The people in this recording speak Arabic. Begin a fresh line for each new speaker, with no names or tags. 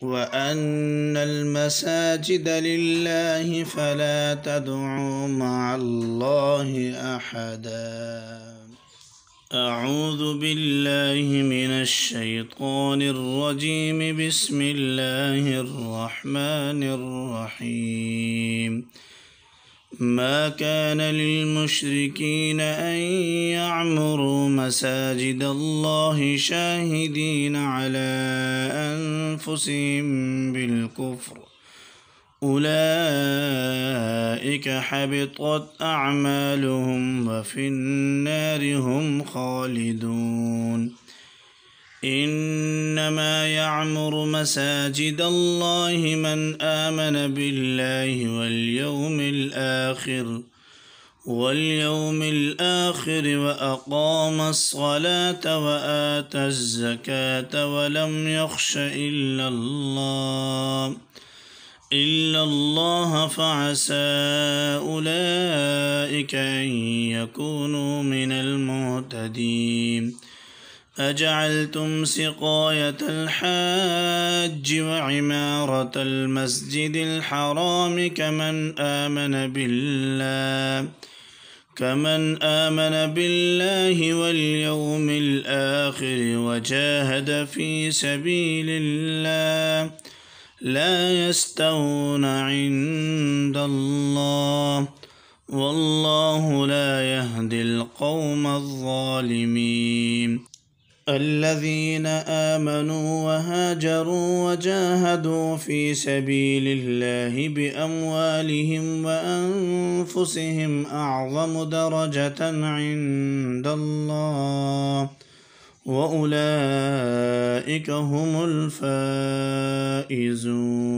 وأن المساجد لله فلا تدعوا مع الله أحدا. أعوذ بالله من الشيطان الرجيم. بسم الله الرحمن الرحيم. ما كان للمشركين أن يعمروا مساجد الله شاهدين على أنفسهم بالكفر، أولئك حبطت أعمالهم وفي النار هم خالدون. إنما يعمر مساجد الله من آمن بالله واليوم الآخر وأقام الصلاة وآتى الزكاة ولم يخش إلا الله فعسى أولئك أن يكونوا من المهتدين. أجعلتم سقاية الحاج وعمارة المسجد الحرام كمن آمن بالله واليوم الآخر وجاهد في سبيل الله لا يستوون عند الله، والله لا يهدي القوم الظالمين. الذين آمنوا وهاجروا وجاهدوا في سبيل الله بأموالهم وأنفسهم أعظم درجة عند الله، وأولئك هم الفائزون.